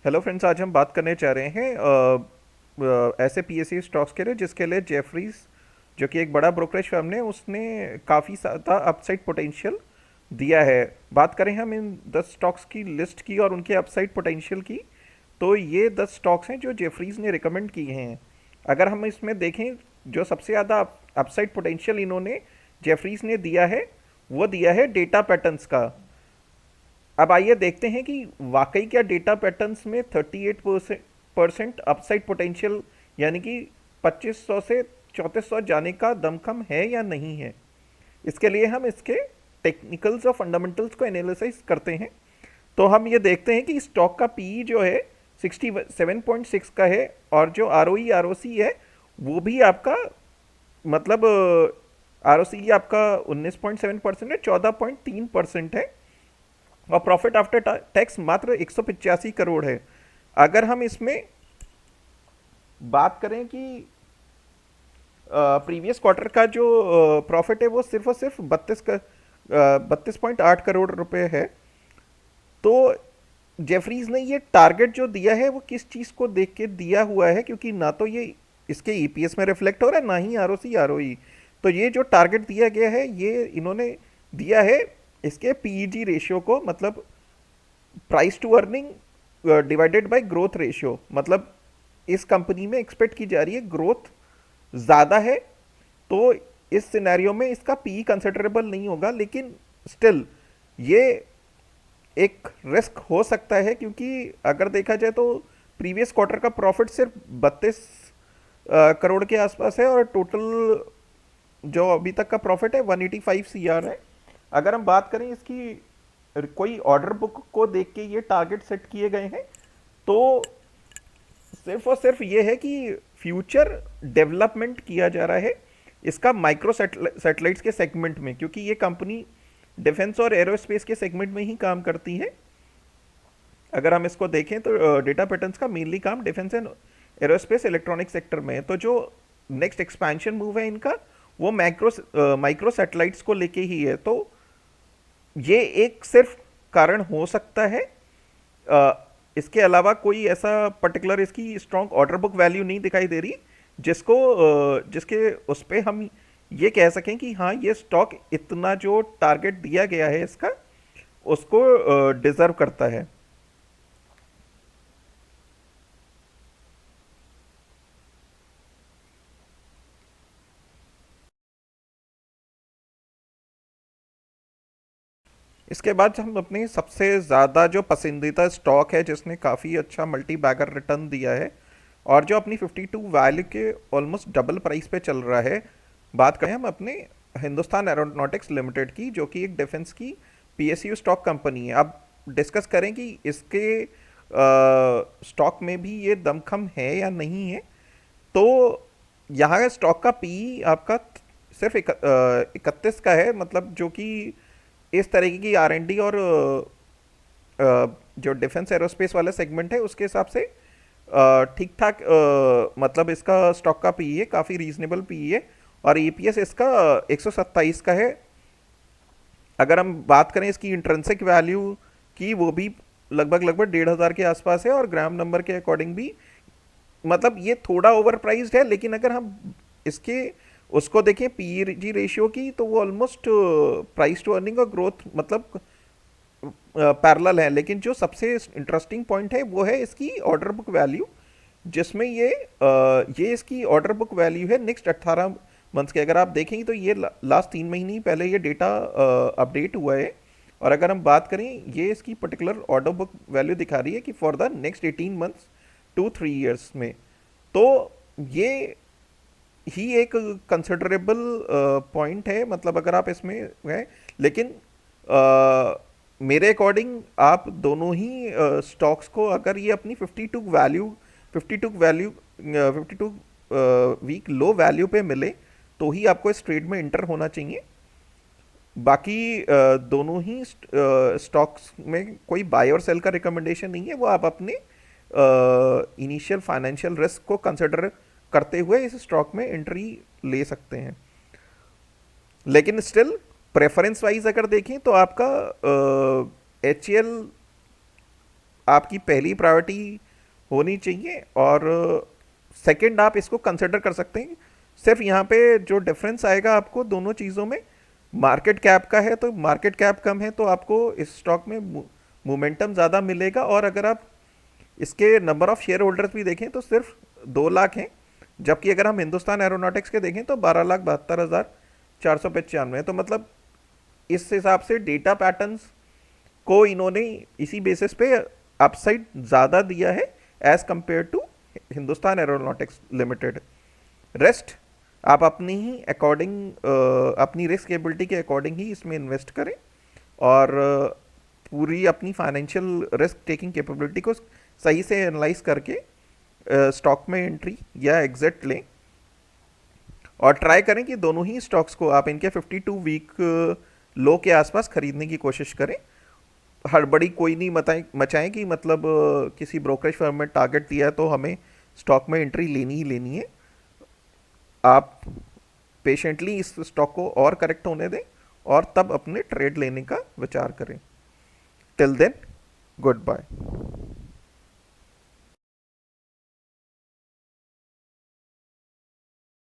Hello friends, आज हम बात करने जा रहे हैं ऐसे पीएसयू स्टॉक्स के लिए जिसके लिए जेफरीज, जो कि एक बड़ा ब्रोकरेज फर्म ने, उसने काफ़ी ज़्यादा अपसाइड पोटेंशियल दिया है। बात करें हम इन 10 स्टॉक्स की लिस्ट की और उनके अपसाइड पोटेंशियल की, तो ये 10 स्टॉक्स हैं जो जेफरीज ने रिकमेंड किए हैं। अगर हम इसमें देखें, जो सबसे ज़्यादा अपसाइड पोटेंशियल इन्होंने जेफरीज ने दिया है, वो दिया है डेटा पैटर्न्स का। अब आइए देखते हैं कि वाकई क्या डेटा पैटर्न्स में 38% अपसाइड पोटेंशियल, यानी कि 2500 से 3400 जाने का दमखम है या नहीं है। इसके लिए हम इसके टेक्निकल्स और फंडामेंटल्स को एनालिसिस करते हैं। तो हम ये देखते हैं कि स्टॉक का पीई जो है 67.6 का है, और जो आरओई आरओसी है वो भी आपका, मतलब आरओसी आपका 19.7% है, 14.3% है, और प्रॉफिट आफ्टर टैक्स मात्र 185 करोड़ है। अगर हम इसमें बात करें कि प्रीवियस क्वार्टर का जो प्रॉफिट है वो सिर्फ और सिर्फ 32.8 करोड़ रुपए है। तो जेफरीज ने ये टारगेट जो दिया है वो किस चीज़ को देख के दिया हुआ है, क्योंकि ना तो ये इसके ईपीएस में रिफ्लेक्ट हो रहा है, ना ही आरओसी आरओई। तो ये जो टारगेट दिया गया है ये इन्होंने दिया है इसके पीईजी रेशियो को, मतलब price to earning divided by growth ratio. मतलब इस कंपनी में एक्सपेक्ट की जा रही है ग्रोथ ज़्यादा है, तो इस सिनेरियो में इसका पी कंसिडरेबल नहीं होगा, लेकिन स्टिल ये एक रिस्क हो सकता है, क्योंकि अगर देखा जाए तो प्रीवियस क्वार्टर का प्रॉफिट सिर्फ 32 करोड़ के आसपास है, और टोटल जो अभी तक का प्रॉफिट है 185 सीआर है। अगर हम बात करें इसकी कोई ऑर्डर बुक को देख के ये टारगेट सेट किए गए हैं, तो सिर्फ और सिर्फ ये है कि फ्यूचर डेवलपमेंट किया जा रहा है इसका माइक्रो सैटेलाइट्स के सेगमेंट में, क्योंकि ये कंपनी डिफेंस और एरोस्पेस के सेगमेंट में ही काम करती है। अगर हम इसको देखें तो डेटा पैटर्न्स का मेनली काम defence and aerospace electronic sector में है। तो जो नेक्स्ट एक्सपेंशन मूव है इनका, वो माइक्रो सैटेलाइट्स को लेके ही है। तो ये एक सिर्फ कारण हो सकता है, इसके अलावा कोई ऐसा पर्टिकुलर इसकी स्ट्रॉन्ग ऑर्डर बुक वैल्यू नहीं दिखाई दे रही जिसको जिसके उस पर हम ये कह सकें कि हाँ, ये स्टॉक इतना जो टारगेट दिया गया है इसका, उसको डिजर्व करता है। इसके बाद हम अपनी सबसे ज़्यादा जो पसंदीदा स्टॉक है जिसने काफ़ी अच्छा मल्टी बैगर रिटर्न दिया है, और जो अपनी 52 वैल्यू के ऑलमोस्ट डबल प्राइस पे चल रहा है, बात करें हम अपने हिंदुस्तान एरोनॉटिक्स लिमिटेड की, जो कि एक डिफेंस की पीएसयू स्टॉक कंपनी है। अब डिस्कस करें कि इसके स्टॉक में भी ये दमखम है या नहीं है। तो यहाँ स्टॉक का पी आपका सिर्फ 31 का है, मतलब जो कि इस तरीके की आर एन डी और जो डिफेंस एरोस्पेस वाला सेगमेंट है उसके हिसाब से ठीक ठाक, मतलब इसका स्टॉक का पी है काफ़ी रीजनेबल पी है, और ईपीएस इसका 127 का है। अगर हम बात करें इसकी इंट्रेंसिक वैल्यू की, वो भी लगभग लगभग 1,500 के आसपास है, और ग्राम नंबर के अकॉर्डिंग भी मतलब ये थोड़ा ओवर प्राइस्ड है। लेकिन अगर हम इसके उसको देखें पी जी रेशियो की, तो वो ऑलमोस्ट प्राइस टू अर्निंग और ग्रोथ मतलब पैरेलल है। लेकिन जो सबसे इंटरेस्टिंग पॉइंट है वो है इसकी ऑर्डर बुक वैल्यू, जिसमें ये इसकी ऑर्डर बुक वैल्यू है नेक्स्ट 18 मंथ्स के। अगर आप देखेंगे तो ये लास्ट 3 महीने पहले ये डेटा अपडेट हुआ है, और अगर हम बात करें, ये इसकी पर्टिकुलर ऑर्डर बुक वैल्यू दिखा रही है कि for the next 18 months to 3 years में। तो ये ही एक कंसिडरेबल पॉइंट है, मतलब अगर आप इसमें हैं। लेकिन मेरे अकॉर्डिंग आप दोनों ही स्टॉक्स को, अगर ये अपनी 52 वीक लो वैल्यू पे मिले, तो ही आपको इस ट्रेड में इंटर होना चाहिए। बाकी दोनों ही स्टॉक्स में कोई बाय और सेल का रिकमेंडेशन नहीं है, वो आप अपने इनिशियल फाइनेंशियल रिस्क को कंसिडर करते हुए इस स्टॉक में एंट्री ले सकते हैं। लेकिन स्टिल प्रेफरेंस वाइज अगर देखें तो आपका एच आपकी पहली प्रायोरिटी होनी चाहिए। और सेकंड आप इसको कंसिडर कर सकते हैं। सिर्फ यहाँ पे जो डिफरेंस आएगा आपको दोनों चीज़ों में, मार्केट कैप का है तो मार्केट कैप कम है तो आपको इस स्टॉक में मोमेंटम ज़्यादा मिलेगा। और अगर आप इसके नंबर ऑफ शेयर होल्डर्स भी देखें तो सिर्फ 2 लाख हैं, जबकि अगर हम हिंदुस्तान एरोनॉटिक्स के देखें तो 12,72,495 है। तो मतलब इस हिसाब से डेटा पैटर्न्स को इन्होंने इसी बेसिस पे अपसाइड ज़्यादा दिया है as compare to Hindustan Aeronautics Limited. Rest आप अपनी ही अकॉर्डिंग, अपनी रिस्क एबिलिटी के अकॉर्डिंग ही इसमें इन्वेस्ट करें। और पूरी अपनी फाइनेंशियल रिस्क टेकिंग कैपेबिलिटी को सही से एनालाइज करके स्टॉक में एंट्री या एग्जिट लें। और ट्राई करें कि दोनों ही स्टॉक्स को आप इनके 52 वीक लो के आसपास खरीदने की कोशिश करें। हड़बड़ी कोई नहीं मचाएं कि मतलब किसी ब्रोकरेज फर्म में टारगेट दिया है तो हमें स्टॉक में एंट्री लेनी ही लेनी है। आप पेशेंटली इस स्टॉक को और करेक्ट होने दें और तब अपने ट्रेड लेने का विचार करें। Till then, good bye.